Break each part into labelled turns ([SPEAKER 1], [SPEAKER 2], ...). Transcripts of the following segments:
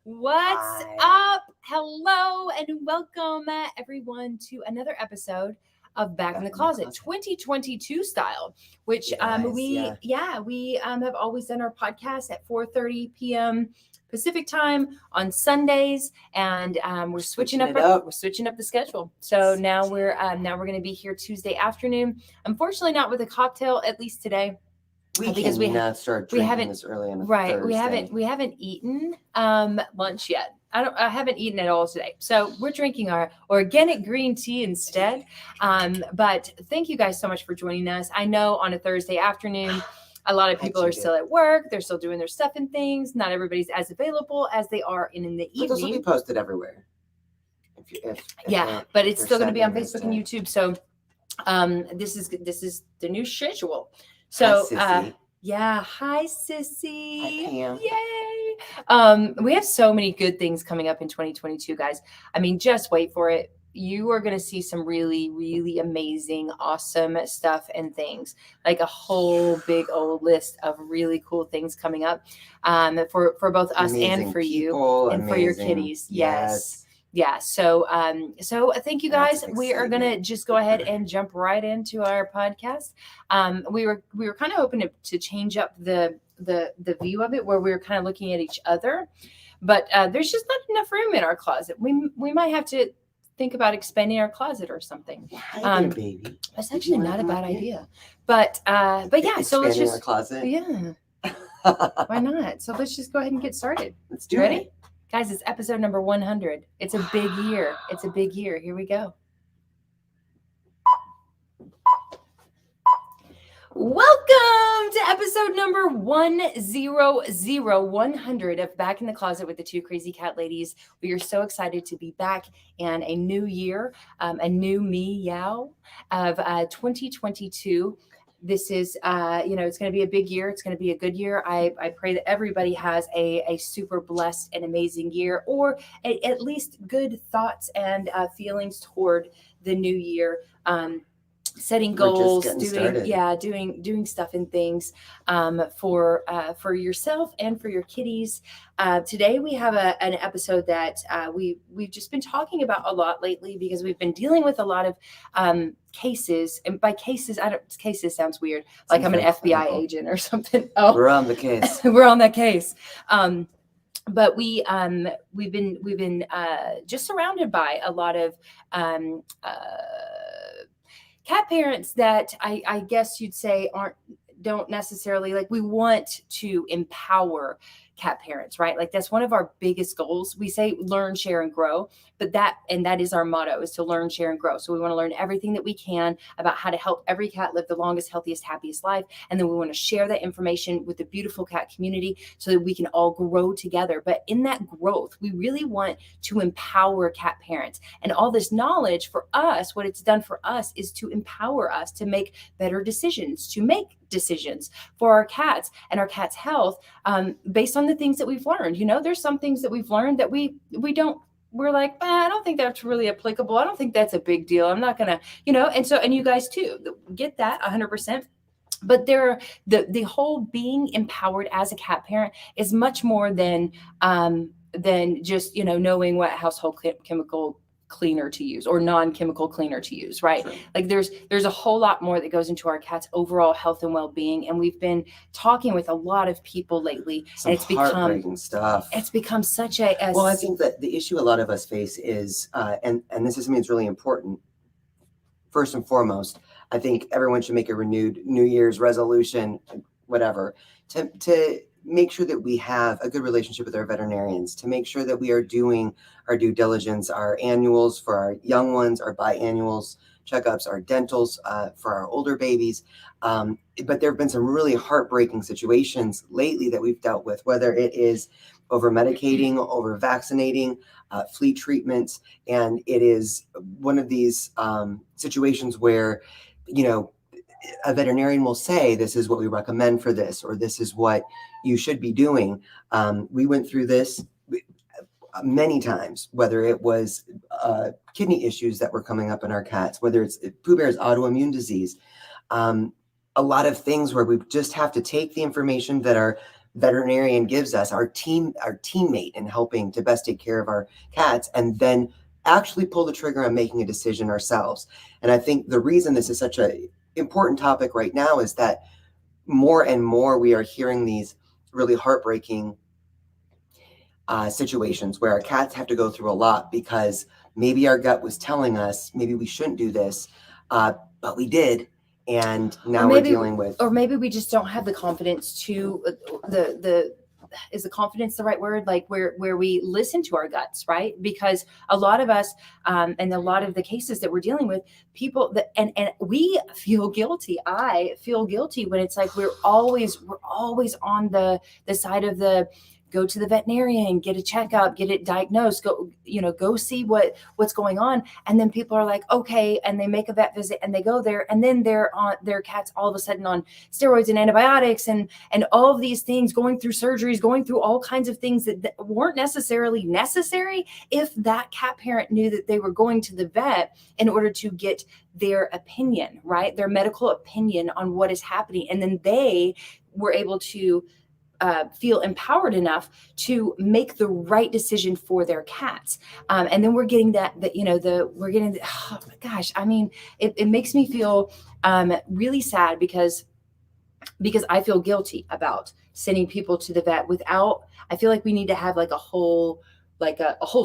[SPEAKER 1] What's
[SPEAKER 2] Hi.
[SPEAKER 1] up? Hello and welcome everyone to another episode of Back in the
[SPEAKER 2] Back in the
[SPEAKER 1] Closet
[SPEAKER 2] closet.
[SPEAKER 1] 2022 style, which
[SPEAKER 2] Yes,
[SPEAKER 1] we
[SPEAKER 2] yeah.
[SPEAKER 1] have always done our podcast at 4:30 p.m. Pacific time on Sundays, and we're switching
[SPEAKER 2] Switching
[SPEAKER 1] up
[SPEAKER 2] it up.
[SPEAKER 1] we're switching up the schedule. So now we're going to be here Tuesday afternoon. Unfortunately, not with a cocktail, at least today,
[SPEAKER 2] We
[SPEAKER 1] because
[SPEAKER 2] cannot start
[SPEAKER 1] we
[SPEAKER 2] drinking
[SPEAKER 1] haven't
[SPEAKER 2] this early on a
[SPEAKER 1] right
[SPEAKER 2] Thursday.
[SPEAKER 1] we haven't eaten lunch yet. I haven't eaten at all today, so we're drinking our organic green tea instead. But thank you guys so much for joining us. I know on a Thursday afternoon a lot of
[SPEAKER 2] I
[SPEAKER 1] people are
[SPEAKER 2] cheated.
[SPEAKER 1] still at work, they're still doing their stuff and things. Not everybody's as available as they are in the
[SPEAKER 2] But this will be
[SPEAKER 1] evening.
[SPEAKER 2] posted everywhere. If
[SPEAKER 1] Yeah, but it's
[SPEAKER 2] you're
[SPEAKER 1] still going to be on
[SPEAKER 2] sad to
[SPEAKER 1] Facebook and
[SPEAKER 2] miss it.
[SPEAKER 1] YouTube. So this is the new schedule.
[SPEAKER 2] Hi,
[SPEAKER 1] So
[SPEAKER 2] sissy.
[SPEAKER 1] yeah, hi
[SPEAKER 2] Hi,
[SPEAKER 1] sissy.
[SPEAKER 2] Pam.
[SPEAKER 1] Yay. We have so many good things coming up in 2022, guys. I mean, just wait for it. You are going to see some really, really amazing, awesome stuff and things, like a whole big old list of really cool things coming up for both us
[SPEAKER 2] Amazing
[SPEAKER 1] and for you
[SPEAKER 2] people,
[SPEAKER 1] and for your
[SPEAKER 2] amazing.
[SPEAKER 1] kitties. Yes.
[SPEAKER 2] Yes.
[SPEAKER 1] Yeah. So thank you
[SPEAKER 2] Lots
[SPEAKER 1] guys.
[SPEAKER 2] of
[SPEAKER 1] We are gonna
[SPEAKER 2] excitement.
[SPEAKER 1] just go ahead and jump right into our podcast. We were kind of hoping to change up the view of it, where we were kind of looking at each other, but there's just not enough room in our closet. We might have to think about expanding our closet or something.
[SPEAKER 2] Hi there,
[SPEAKER 1] Um,
[SPEAKER 2] baby.
[SPEAKER 1] That's
[SPEAKER 2] Did you
[SPEAKER 1] actually
[SPEAKER 2] wanna
[SPEAKER 1] not a
[SPEAKER 2] come
[SPEAKER 1] bad
[SPEAKER 2] up here?
[SPEAKER 1] idea. But yeah. So let's
[SPEAKER 2] Expanding our
[SPEAKER 1] just
[SPEAKER 2] closet.
[SPEAKER 1] yeah. Why not? So let's just go ahead and get started.
[SPEAKER 2] Let's do
[SPEAKER 1] Ready?
[SPEAKER 2] it.
[SPEAKER 1] Guys, it's episode number 100. It's a big year. It's a big year. Here we go. Welcome to episode number 100 of Back in the Closet with the Two Crazy Cat Ladies. We are so excited to be back in a new year, a new meow of 2022. This is it's going to be a big year. It's going to be a good year. I pray that everybody has a super blessed and amazing year, or at least good thoughts and feelings toward the new year. Setting
[SPEAKER 2] We're just
[SPEAKER 1] goals,
[SPEAKER 2] getting started.
[SPEAKER 1] doing stuff and things for yourself and for your kitties. Today we have an episode that we've just been talking about a lot lately, because we've been dealing with a lot of cases. And by cases, I don't cases sounds weird, like I'm an
[SPEAKER 2] Sounds very
[SPEAKER 1] FBI
[SPEAKER 2] clinical.
[SPEAKER 1] agent or something. Oh,
[SPEAKER 2] We're on the case.
[SPEAKER 1] we're on that case. But we've been just surrounded by a lot of cat parents that I guess you'd say don't necessarily, like, we want to empower cat parents, right? Like, that's one of our biggest goals. We say learn, share, and grow, but that is our motto, is to learn, share, and grow. So we want to learn everything that we can about how to help every cat live the longest, healthiest, happiest life. And then we want to share that information with the beautiful cat community so that we can all grow together. But in that growth, we really want to empower cat parents. And all this knowledge, for us, what it's done for us is to empower us to make better decisions, to make decisions for our cats and our cats' health, based on the things that we've learned. There's some things that we've learned that we're like, I don't think that's really applicable. I don't think that's a big deal. I'm not gonna, and you guys too get that 100%. But the whole being empowered as a cat parent is much more than just knowing what household chemical cleaner to use or non-chemical cleaner to use, right?
[SPEAKER 2] Sure.
[SPEAKER 1] Like, there's a whole lot more that goes into our cat's overall health and well-being, and we've been talking with a lot of people lately.
[SPEAKER 2] Some
[SPEAKER 1] and
[SPEAKER 2] heartbreaking stuff.
[SPEAKER 1] It's become such
[SPEAKER 2] Well, I think that the issue a lot of us face is, and this is something that's really important. First and foremost, I think everyone should make a renewed New Year's resolution, whatever, to make sure that we have a good relationship with our veterinarians, to make sure that we are doing our due diligence, our annuals for our young ones, our biannuals checkups, our dentals for our older babies. But there have been some really heartbreaking situations lately that we've dealt with, whether it is over medicating, over vaccinating, flea treatments. And it is one of these situations where, a veterinarian will say, this is what we recommend for this, or this is what you should be doing. We went through this many times, whether it was kidney issues that were coming up in our cats, whether it's Pooh Bear's autoimmune disease, a lot of things where we just have to take the information that our veterinarian gives us, our teammate in helping to best take care of our cats, and then actually pull the trigger on making a decision ourselves. And I think the reason this is such a important topic right now is that more and more we are hearing these really heartbreaking situations where our cats have to go through a lot because maybe our gut was telling us maybe we shouldn't do this, but we did, and now we're dealing with.
[SPEAKER 1] Or maybe we just don't have the confidence to is the confidence the right word? Like where we listen to our guts, right? Because a lot of us, and a lot of the cases that we're dealing with, people that and we feel guilty. I feel guilty when it's like we're always on the side of the go to the veterinarian, get a checkup, get it diagnosed, go see what's going on. And then people are like, okay, and they make a vet visit and they go there, and then their cat's all of a sudden on steroids and antibiotics and all of these things, going through surgeries, going through all kinds of things that weren't necessarily necessary if that cat parent knew that they were going to the vet in order to get their opinion, right? Their medical opinion on what is happening. And then they were able to feel empowered enough to make the right decision for their cats. And then we're getting oh my gosh, I mean, it makes me feel really sad because I feel guilty about sending people to the vet I feel like we need to have like a whole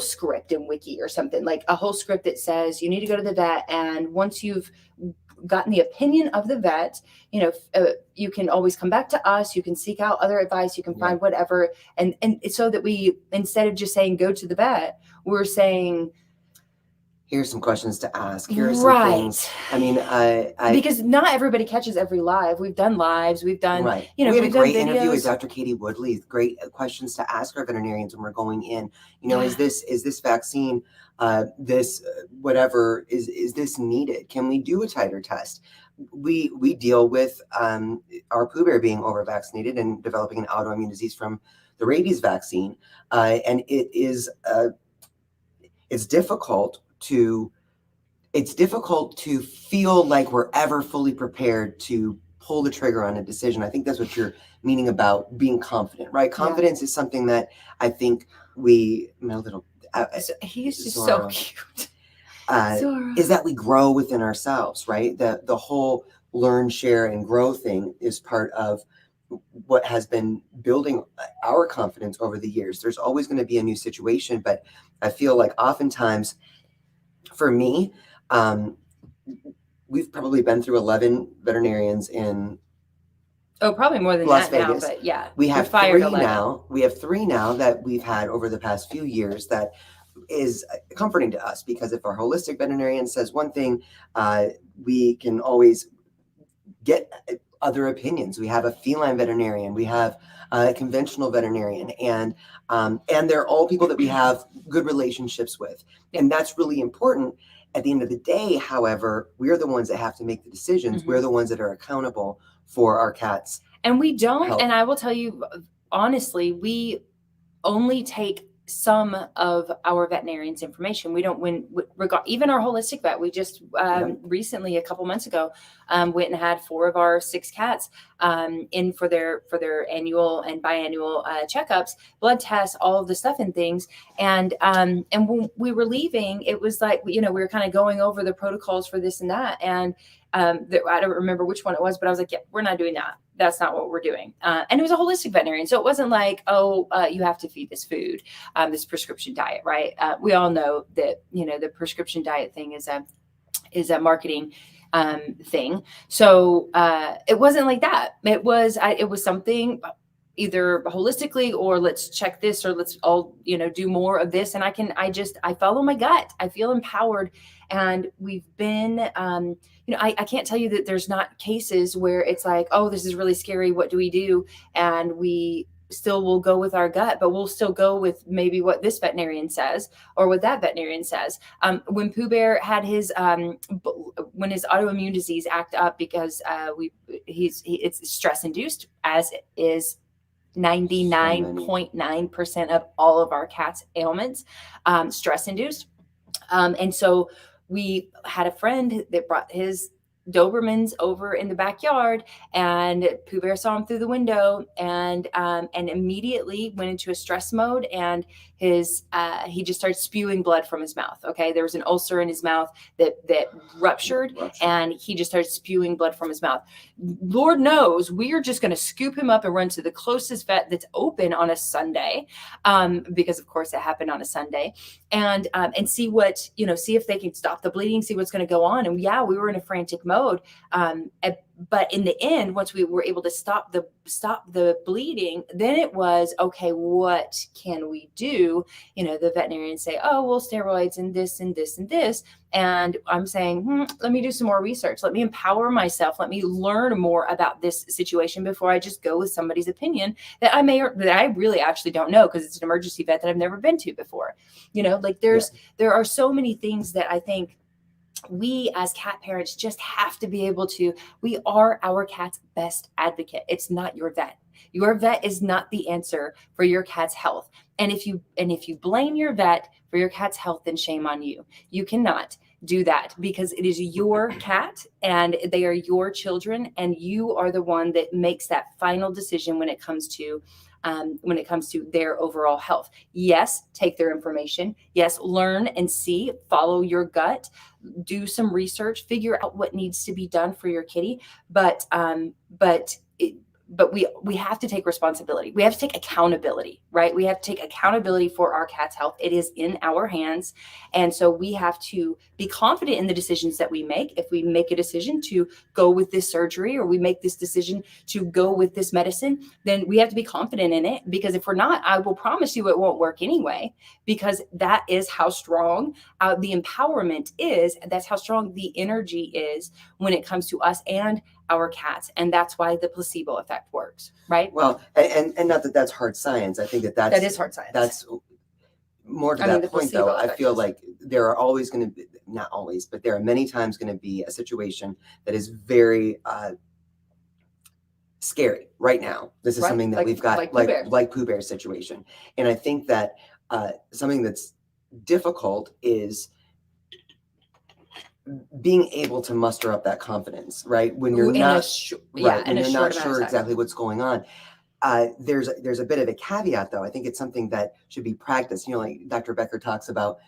[SPEAKER 1] script in Wiki or something, like a whole script that says you need to go to the vet. And once you've gotten the opinion of the vet, you can always come back to us. You can seek out other advice. You can find whatever. And so that we, instead of just saying, go to the vet, we're saying,
[SPEAKER 2] here's some questions to ask. Here are some things. I mean,
[SPEAKER 1] because not everybody catches every live. We've done lives. We've done,
[SPEAKER 2] we had a great interview with Dr. Katie Woodley. Great questions to ask our veterinarians when we're going in. Is this vaccine, whatever, is this needed? Can we do a titer test? We deal with our Pooh Bear being over vaccinated and developing an autoimmune disease from the rabies vaccine. And it's difficult to feel like we're ever fully prepared to pull the trigger on a decision. I think that's what you're meaning about being confident, right? Confidence is something that I think
[SPEAKER 1] he's just so cute.
[SPEAKER 2] Is that we grow within ourselves, right? The whole learn, share, and grow thing is part of what has been building our confidence over the years. There's always going to be a new situation, but I feel like oftentimes, for me, we've probably been through 11 veterinarians in
[SPEAKER 1] probably more than
[SPEAKER 2] Las
[SPEAKER 1] that
[SPEAKER 2] Vegas.
[SPEAKER 1] Now, but yeah,
[SPEAKER 2] we have 3 now. We have 3 now that we've had over the past few years that is comforting to us, because if our holistic veterinarian says one thing, we can always get other opinions. We have a feline veterinarian, we have a conventional veterinarian, and they're all people that we have good relationships with. And that's really important. At the end of the day, however, we're the ones that have to make the decisions. We're the ones that are accountable for our cats.
[SPEAKER 1] And we don't,
[SPEAKER 2] health.
[SPEAKER 1] And I will tell you, honestly, we only take some of our veterinarians' information. We don't even our holistic vet. We just recently, a couple months ago, went and had 4 of our 6 cats in for their annual and biannual checkups, blood tests, all of the stuff and things. And when we were leaving, it was like, we were kind of going over the protocols for this and that. And I don't remember which one it was, but I was like, yeah, we're not doing that. That's not what we're doing. And it was a holistic veterinarian. So it wasn't like, you have to feed this food, this prescription diet, right? We all know that, the prescription diet thing is a marketing thing. So it wasn't like that. It was something either holistically, or let's check this, or let's all, do more of this. And I follow my gut. I feel empowered. And we've been, I can't tell you that there's not cases where it's like, oh, this is really scary. What do we do? And we still will go with our gut, but we'll still go with maybe what this veterinarian says or what that veterinarian says. When Pooh Bear had when his autoimmune disease act up, because it's stress induced, as it is 99.9% of all of our cats' ailments, stress induced. And so we had a friend that brought his Doberman's over in the backyard, and Pooh Bear saw him through the window, and immediately went into a stress mode, and he just started spewing blood from his mouth. Okay, there was an ulcer in his mouth that ruptured, and he just started spewing blood from his mouth. Lord knows we are just going to scoop him up and run to the closest vet that's open on a Sunday, because of course it happened on a Sunday, and see what, see if they can stop the bleeding, see what's going to go on. And yeah, we were in a frantic mode. But in the end, once we were able to stop the bleeding, then it was, okay, what can we do? The veterinarians say, oh, well, steroids and this and this and this. And I'm saying, let me do some more research. Let me empower myself. Let me learn more about this situation before I just go with somebody's opinion that I really actually don't know, because it's an emergency vet that I've never been to before. There are so many things that I think we as cat parents just have to be able to. We are our cat's best advocate. It's not your vet. Your vet is not the answer for your cat's health. And if you blame your vet for your cat's health, then shame on you. You cannot do that, because it is your cat and they are your children, and you are the one that makes that final decision when it comes to their overall health. Yes, take their information. Yes, learn and see, follow your gut, do some research, figure out what needs to be done for your kitty. But we have to take responsibility. We have to take accountability, right? We have to take accountability for our cat's health. It is in our hands. And so we have to be confident in the decisions that we make. If we make a decision to go with this surgery, or we make this decision to go with this medicine, then we have to be confident in it, because if we're not, I will promise you it won't work anyway, because that is how strong the empowerment is. That's how strong the energy is when it comes to us and our cats. And that's why the placebo effect works, right?
[SPEAKER 2] Well, and not that that's hard science. I think that
[SPEAKER 1] is hard science.
[SPEAKER 2] That's more to that point, though. I feel like there are always going to be, not always, but there are many times going to be a situation that is very scary right now. This is something that we've got, like Pooh Bear's situation. And I think that something that's difficult is being able to muster up that confidence, right? When you're not sure exactly what's going on. There's a bit of a caveat, though. I think it's something that should be practiced. Like Dr. Becker talks about,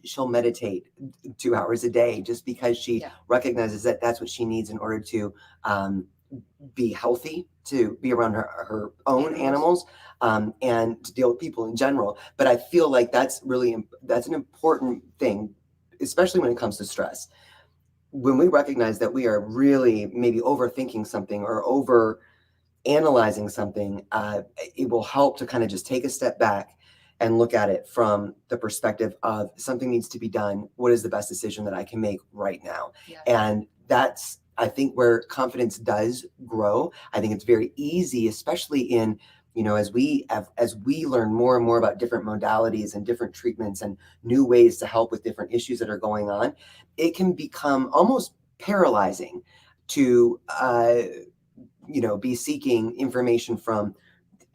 [SPEAKER 2] she'll meditate 2 hours a day just because she recognizes that that's what she needs in order to be healthy, to be around her own animals, and to deal with people in general. But I feel like that's an important thing, especially when it comes to stress. When we recognize that we are really maybe overthinking something or over analyzing something, it will help to kind of just take a step back and look at it from the perspective of something needs to be done. What is the best decision that I can make right now? Yeah. And that's, I think, where confidence does grow. I think it's very easy, especially in, as we learn more and more about different modalities and different treatments and new ways to help with different issues that are going on, it can become almost paralyzing to, be seeking information from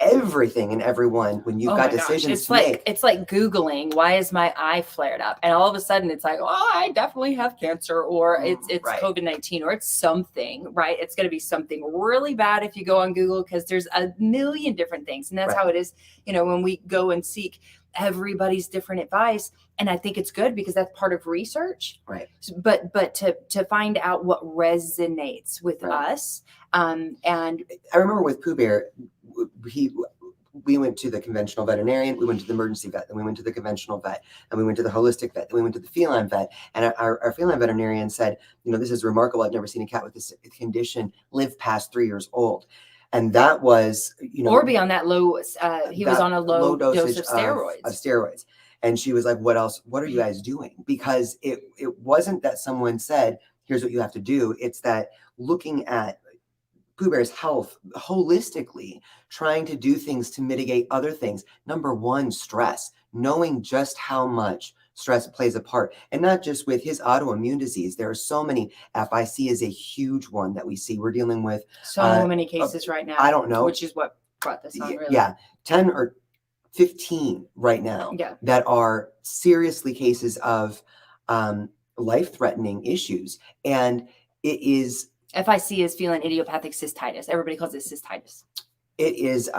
[SPEAKER 2] everything and everyone when you've got decisions to make.
[SPEAKER 1] It's like Googling, why is my eye flared up? And all of a sudden it's like, oh, I definitely have cancer, or it's right. COVID-19, or it's something, right? It's going to be something really bad if you go on Google, because there's a million different things. And that's how it is, when we go and seek everybody's different advice. And I think it's good, because that's part of research.
[SPEAKER 2] Right.
[SPEAKER 1] But to find out what resonates with us. And
[SPEAKER 2] I remember with Pooh Bear, we went to the conventional veterinarian, we went to the emergency vet, then we went to the conventional vet, and we went to the holistic vet, then we went to the feline vet. And our feline veterinarian said, this is remarkable. I've never seen a cat with this condition live past 3 years old. And that was,
[SPEAKER 1] or beyond that low, he was on a low dose of
[SPEAKER 2] steroids. And she was like, what else? What are you guys doing? Because it wasn't that someone said, here's what you have to do. It's that looking at Pooh Bear's health holistically, trying to do things to mitigate other things. Number one, stress, knowing just how much stress plays a part, and not just with his autoimmune disease. There are so many. FIC is a huge one that we see. We're dealing with
[SPEAKER 1] so many cases right now.
[SPEAKER 2] I don't know,
[SPEAKER 1] which is what brought this on. Really.
[SPEAKER 2] Yeah, 10 or 15 right now that are seriously cases of life-threatening issues. And it is
[SPEAKER 1] FIC is feeling idiopathic cystitis. Everybody calls it cystitis.
[SPEAKER 2] it is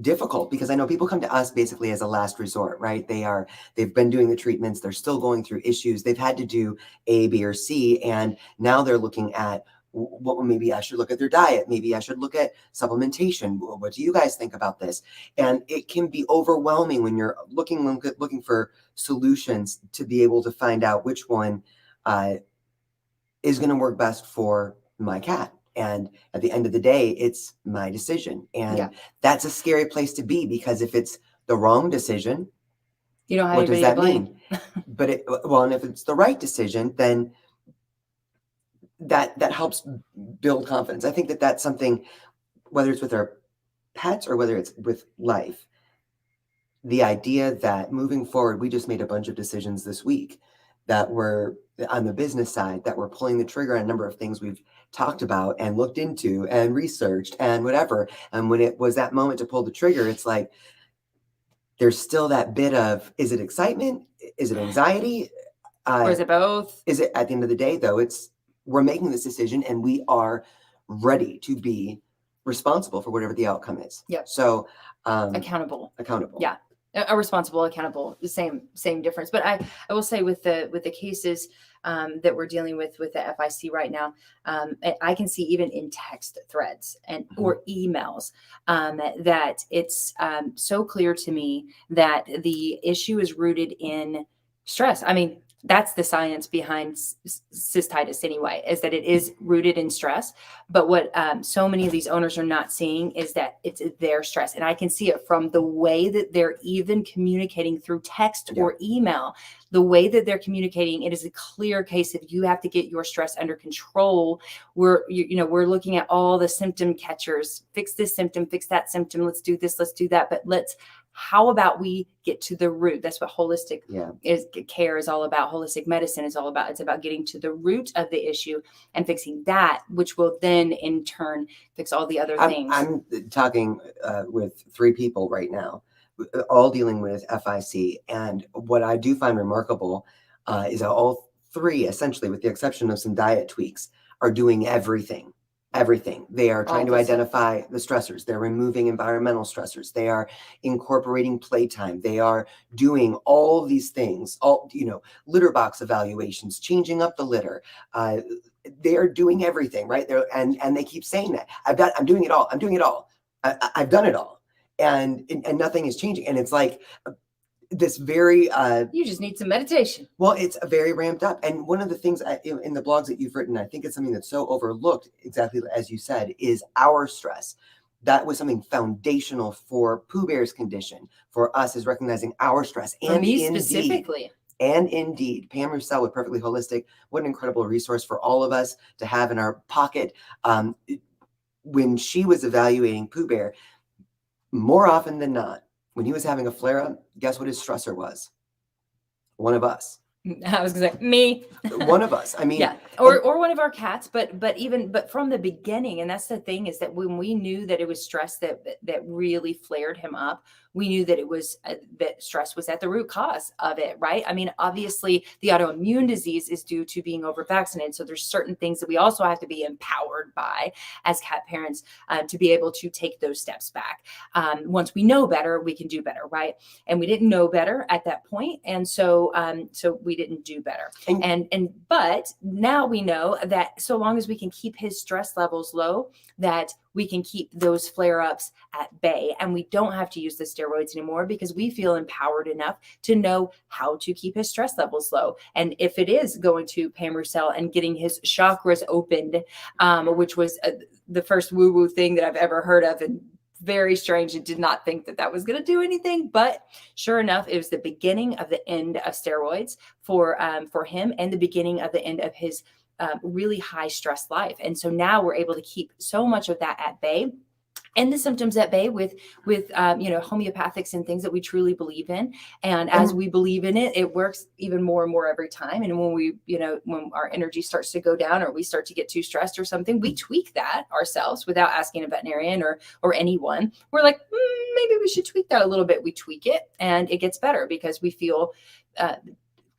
[SPEAKER 2] difficult because I know people come to us basically as a last resort, right? They've been doing the treatments, they're still going through issues, they've had to do A, B, or C, and now they're looking at what maybe I should look at their diet, maybe I should look at supplementation. What do you guys think about this? And it can be overwhelming when you're looking for solutions to be able to find out which one is going to work best for my cat. And at the end of the day, it's my decision. And that's a scary place to be, because if it's the wrong decision,
[SPEAKER 1] you don't have
[SPEAKER 2] what does that
[SPEAKER 1] blame.
[SPEAKER 2] mean? And if it's the right decision, then that helps build confidence. I think that that's something, whether it's with our pets or whether it's with life, the idea that moving forward, we just made a bunch of decisions this week that were on the business side, that we're pulling the trigger on a number of things we've talked about and looked into and researched and whatever. And when it was that moment to pull the trigger, it's like, there's still that bit of, is it excitement? Is it anxiety?
[SPEAKER 1] Or is it both?
[SPEAKER 2] Is it, at the end of the day, though, we're making this decision and we are ready to be responsible for whatever the outcome is.
[SPEAKER 1] Yep.
[SPEAKER 2] So
[SPEAKER 1] accountable.
[SPEAKER 2] Yeah.
[SPEAKER 1] A responsible, accountable, the same difference. But I will say with the cases that we're dealing with the FIC right now, I can see even in text threads and or emails that it's so clear to me that the issue is rooted in stress. I mean, that's the science behind cystitis anyway, is that it is rooted in stress. But what so many of these owners are not seeing is that it's their stress. And I can see it from the way that they're even communicating through text or email. The way that they're communicating, it is a clear case of you have to get your stress under control. We're looking at all the symptom catchers, fix this symptom, fix that symptom. Let's do this, let's do that. But how about we get to the root? That's what holistic care is all about. Holistic medicine is all about. It's about getting to the root of the issue and fixing that, which will then in turn fix all the other things.
[SPEAKER 2] I'm talking with 3 people right now, all dealing with FIC. And what I do find remarkable is that all 3, essentially, with the exception of some diet tweaks, are doing everything. They are trying to identify the stressors. They're removing environmental stressors. They are incorporating playtime. They are doing all these things, litter box evaluations, changing up the litter. They are doing everything, right? And they keep saying that I'm doing it all. I'm doing it all. I've done it all. And nothing is changing. And it's like this very
[SPEAKER 1] you just need some meditation.
[SPEAKER 2] Well, it's very ramped up. And one of the things in the blogs that you've written, I think it's something that's so overlooked, exactly as you said, is our stress. That was something foundational for Pooh Bear's condition, for us, is recognizing our stress.
[SPEAKER 1] For me specifically.
[SPEAKER 2] And indeed, Pam Roussel with Perfectly Holistic, what an incredible resource for all of us to have in our pocket. When she was evaluating Pooh Bear, more often than not, when he was having a flare-up, guess what his stressor was? One of us.
[SPEAKER 1] I was gonna say me.
[SPEAKER 2] One of us. I mean,
[SPEAKER 1] or one of our cats. But from the beginning, and that's the thing, is that when we knew that it was stress that really flared him up, we knew that it was that stress was at the root cause of it, right? I mean, obviously, the autoimmune disease is due to being over vaccinated. So there's certain things that we also have to be empowered by as cat parents to be able to take those steps back. Once we know better, we can do better, right? And we didn't know better at that point, and so we didn't do better. But now we know that so long as we can keep his stress levels low, that we can keep those flare-ups at bay, and we don't have to use the steroids anymore because we feel empowered enough to know how to keep his stress levels low. And if it is going to Pam Roussel and getting his chakras opened, which was the first woo-woo thing that I've ever heard of, and very strange, and did not think that was going to do anything. But sure enough, it was the beginning of the end of steroids for him, and the beginning of the end of his really high stress life. And so now we're able to keep so much of that at bay, and the symptoms at bay with homeopathics and things that we truly believe in. And as we believe in it, it works even more and more every time. And when when our energy starts to go down, or we start to get too stressed or something, we tweak that ourselves without asking a veterinarian or anyone. We're like, maybe we should tweak that a little bit. We tweak it and it gets better because we feel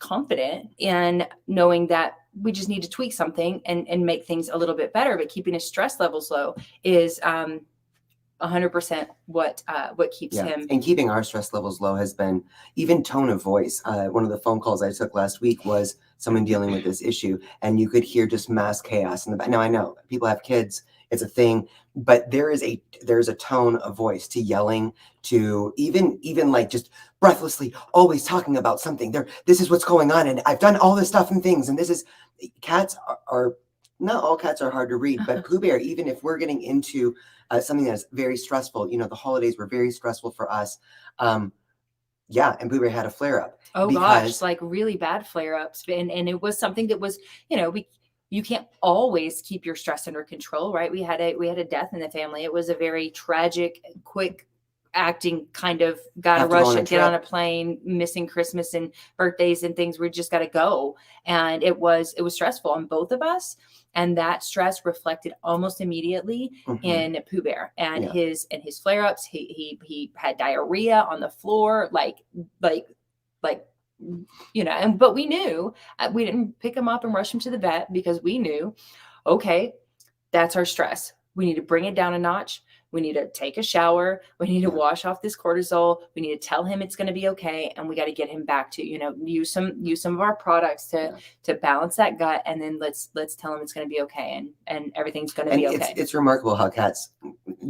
[SPEAKER 1] confident in knowing that we just need to tweak something and make things a little bit better. But keeping his stress levels low is 100% what keeps
[SPEAKER 2] Yeah.
[SPEAKER 1] him.
[SPEAKER 2] And keeping our stress levels low has been even tone of voice. One of the phone calls I took last week was someone dealing with this issue, and you could hear just mass chaos in the back. Now I know people have kids, it's a thing, but there's a tone of voice to yelling, to even like just breathlessly always talking about something. This is what's going on, and I've done all this stuff and things, and this is cats are not all cats are hard to read, but Pooh Bear, even if we're getting into something that's very stressful, the holidays were very stressful for us. Yeah, and Pooh Bear had a flare up.
[SPEAKER 1] Oh gosh, like really bad flare ups, and it was something that was, you can't always keep your stress under control, right? We had a death in the family. It was a very tragic, quick acting kind of gotta rush and get on a plane, missing Christmas and birthdays and things. We just got to go, and it was stressful on both of us. And that stress reflected almost immediately in Pooh Bear and his flare ups. He had diarrhea on the floor, like, but we knew we didn't pick him up and rush him to the vet because we knew, okay, that's our stress. We need to bring it down a notch. We need to take a shower. We need to wash off this cortisol. We need to tell him it's going to be okay. And we got to get him back to, use some of our products to balance that gut. And then let's tell him it's going to be okay. And everything's going to be okay.
[SPEAKER 2] It's remarkable how cats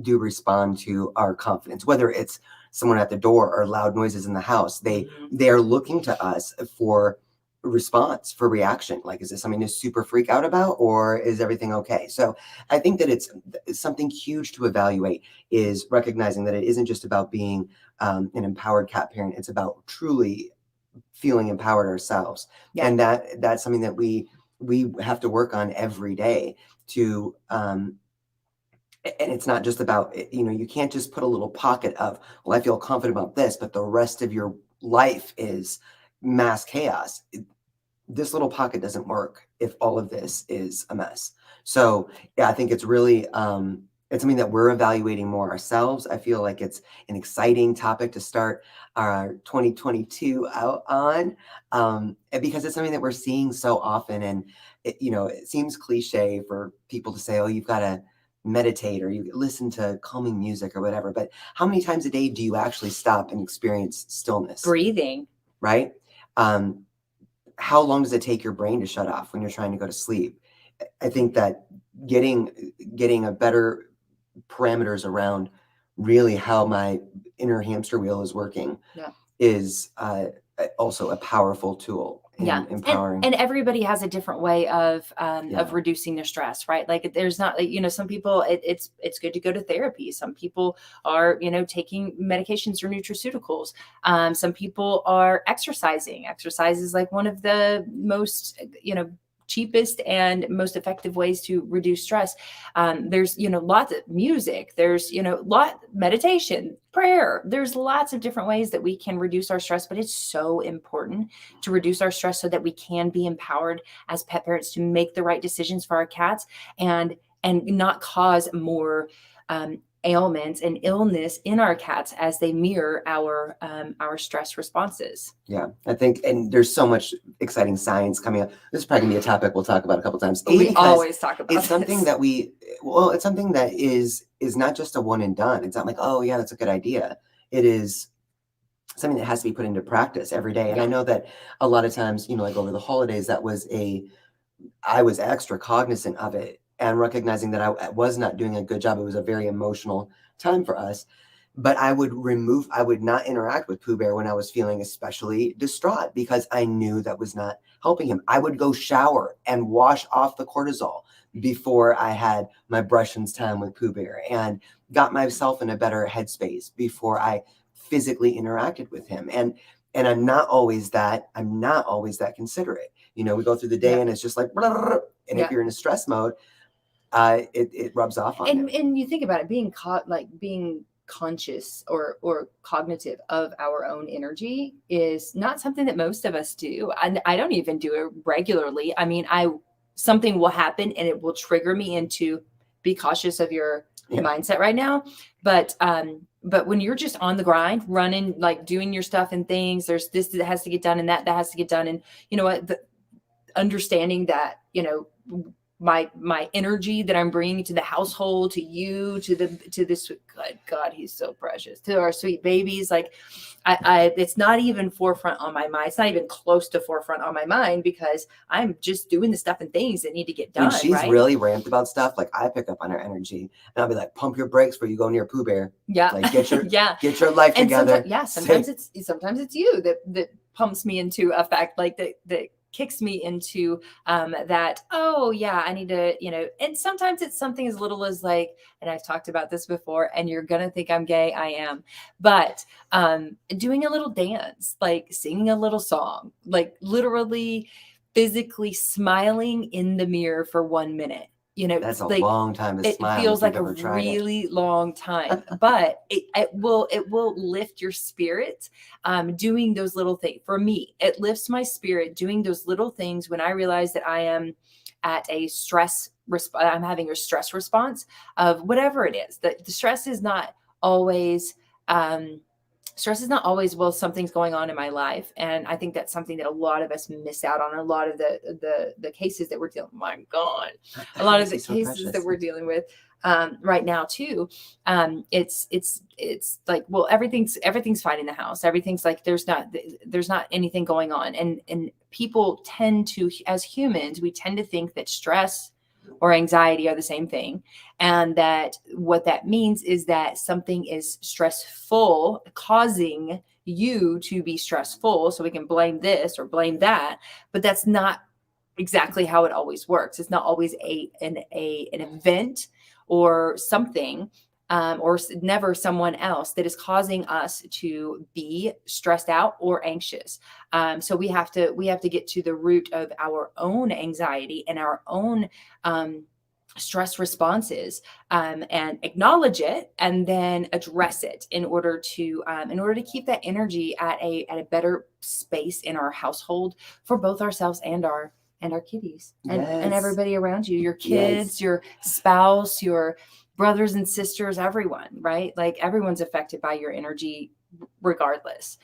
[SPEAKER 2] do respond to our confidence, whether it's someone at the door or loud noises in the house. They are looking to us for response, for reaction. Like, is this something to super freak out about, or is everything okay? So I think that it's something huge to evaluate, is recognizing that it isn't just about being an empowered cat parent. It's about truly feeling empowered ourselves. And that's something that we have to work on every day to and it's not just about, you can't just put a little pocket of, well, I feel confident about this, but the rest of your life is mass chaos. This little pocket doesn't work if all of this is a mess. So yeah, I think it's really it's something that we're evaluating more ourselves. I feel like it's an exciting topic to start our 2022 out on, because it's something that we're seeing so often. And it seems cliche for people to say, oh, you've got to meditate or you listen to calming music or whatever, but how many times a day do you actually stop and experience stillness?
[SPEAKER 1] Breathing,
[SPEAKER 2] right? How long does it take your brain to shut off when you're trying to go to sleep? I think that getting a better parameters around really how my inner hamster wheel is working is also a powerful tool in empowering.
[SPEAKER 1] And everybody has a different way of reducing their stress, right? Like there's not, some people, it's good to go to therapy. Some people are, taking medications or nutraceuticals. Some people are exercising. Exercise is like one of the most, cheapest and most effective ways to reduce stress. There's, lots of music, there's, meditation, prayer. There's lots of different ways that we can reduce our stress, but it's so important to reduce our stress so that we can be empowered as pet parents to make the right decisions for our cats and not cause more ailments and illness in our cats as they mirror our stress responses.
[SPEAKER 2] Yeah, I think, and there's so much exciting science coming up. This is probably gonna be a topic we'll talk about a couple times.
[SPEAKER 1] We always talk about
[SPEAKER 2] it's something that it's something that is not just a one and done. It's not like, oh yeah, that's a good idea. It is something that has to be put into practice every day. And I know that a lot of times, like over the holidays, I was extra cognizant of it and recognizing that I was not doing a good job. It was a very emotional time for us, but I would not interact with Pooh Bear when I was feeling especially distraught because I knew that was not helping him. I would go shower and wash off the cortisol before I had my brushings time with Pooh Bear and got myself in a better headspace before I physically interacted with him. And I'm not always that considerate. We go through the day and it's just like, blah, blah, blah. And if you're in a stress mode, it rubs off on you.
[SPEAKER 1] And you think about it, being conscious or cognitive of our own energy is not something that most of us do. And I don't even do it regularly. I mean, something will happen and it will trigger me into be cautious of your mindset right now. But But when you're just on the grind, running, like doing your stuff and things, there's this that has to get done and that has to get done. And you know what? Understanding that, my energy that I'm bringing to the household, to you, to this, good God, he's so precious, to our sweet babies. Like it's not even forefront on my mind. It's not even close to forefront on my mind because I'm just doing the stuff and things that need to get done.
[SPEAKER 2] When she's
[SPEAKER 1] right?
[SPEAKER 2] really ramped about stuff, like I pick up on her energy and I'll be like, pump your brakes before you go near Pooh Bear.
[SPEAKER 1] Yeah.
[SPEAKER 2] Like get your
[SPEAKER 1] yeah.
[SPEAKER 2] get your life
[SPEAKER 1] And
[SPEAKER 2] together.
[SPEAKER 1] sometimes it's you that pumps me into a fact, like that kicks me into that, oh yeah, I need to, and sometimes it's something as little as like, and I've talked about this before, and you're gonna think I'm gay, I am, but doing a little dance, like singing a little song, like literally physically smiling in the mirror for 1 minute.
[SPEAKER 2] That's a
[SPEAKER 1] like,
[SPEAKER 2] long time to
[SPEAKER 1] it
[SPEAKER 2] smile.
[SPEAKER 1] feels like a
[SPEAKER 2] it.
[SPEAKER 1] really long time, but it will lift your spirit. Doing those little things, for me, it lifts my spirit doing those little things when I realize that I am at a I'm having a stress response of whatever it is. The stress is not always well, something's going on in my life. And I think that's something that a lot of us miss out on. A lot of the cases that we're dealing, my God, a lot of the cases that we're dealing with right now too. It's like, well, everything's fine in the house. Everything's like, there's not anything going on. And people tend to, as humans, we tend to think that stress or anxiety are the same thing. And that what that means is that something is stressful, causing you to be stressful. So we can blame this or blame that, but that's not exactly how it always works. It's not always an event or something, or never someone else that is causing us to be stressed out or anxious. So we have to get to the root of our own anxiety and our own stress responses, and acknowledge it, and then address it in order to keep that energy at a better space in our household for both ourselves and our kitties and everybody around you, your kids, your spouse, your brothers and sisters, everyone, right? Like everyone's affected by your energy regardless.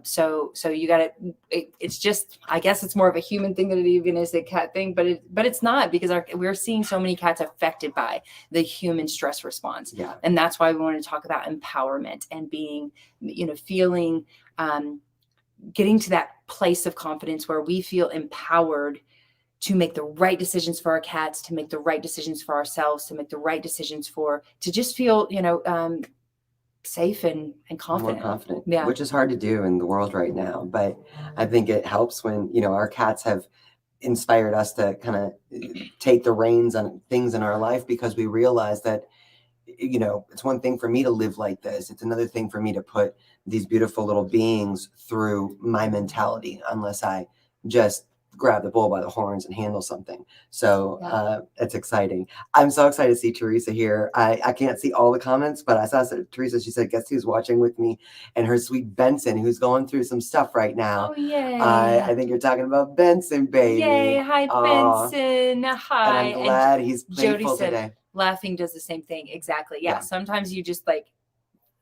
[SPEAKER 1] So you got it's just, I guess it's more of a human thing than it even is a cat thing, but it's not, because we're seeing so many cats affected by the human stress response.
[SPEAKER 2] Yeah.
[SPEAKER 1] And that's why we want to talk about empowerment and being, feeling, getting to that place of confidence where we feel empowered to make the right decisions for our cats, to make the right decisions for ourselves, to make the right decisions to just feel, safe and confident.
[SPEAKER 2] More confident,
[SPEAKER 1] Yeah.
[SPEAKER 2] Which is hard to do in the world right now. But I think it helps when, our cats have inspired us to kind of take the reins on things in our life, because we realize that, it's one thing for me to live like this. It's another thing for me to put these beautiful little beings through my mentality, unless I just grab the bull by the horns and handle something. So it's exciting. I'm so excited to see Teresa here. I can't see all the comments, but I saw Teresa. She said, guess who's watching with me? And her sweet Benson, who's going through some stuff right now.
[SPEAKER 1] Oh, yay.
[SPEAKER 2] I think you're talking about Benson, baby.
[SPEAKER 1] Yay. Hi, Benson. Hi.
[SPEAKER 2] And I'm glad he's playful today.
[SPEAKER 1] Laughing does the same thing. Exactly. Yeah. Sometimes you just like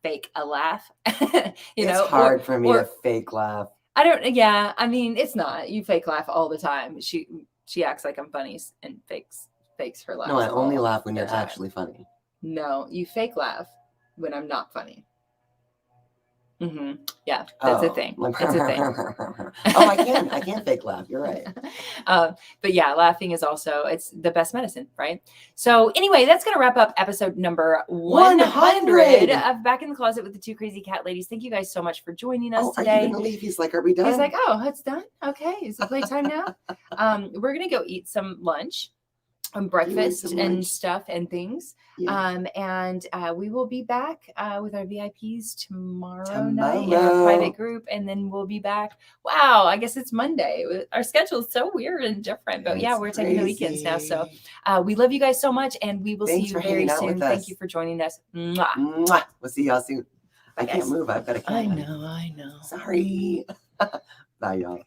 [SPEAKER 1] fake a laugh.
[SPEAKER 2] It's hard for me to fake laugh.
[SPEAKER 1] I mean, it's not. You fake laugh all the time. She acts like I'm funny and fakes her laugh.
[SPEAKER 2] No, I only laugh when you're actually funny.
[SPEAKER 1] No, you fake laugh when I'm not funny. Mm-hmm. Yeah, that's a thing. It's a thing.
[SPEAKER 2] I can't fake laugh. You're right.
[SPEAKER 1] But yeah, laughing is also, it's the best medicine, right? So anyway, that's going to wrap up episode number 100 of Back in the Closet with the Two Crazy Cat Ladies. Thank you guys so much for joining us today.
[SPEAKER 2] Are you going to leave? He's like, are we done?
[SPEAKER 1] He's like, oh, it's done. Okay. Is it playtime now? We're going to go eat some lunch. Breakfast and stuff and things. Yeah. And we will be back with our VIPs tomorrow night in our private group, and then we'll be back. Wow, I guess it's Monday. Our schedule is so weird and different, but we're taking the weekends now. So we love you guys so much, and we will see you very soon. Thank you for joining us. Mwah.
[SPEAKER 2] Mwah. We'll see y'all soon. I can't move. I've got a cat.
[SPEAKER 1] I know.
[SPEAKER 2] Sorry. Bye, y'all.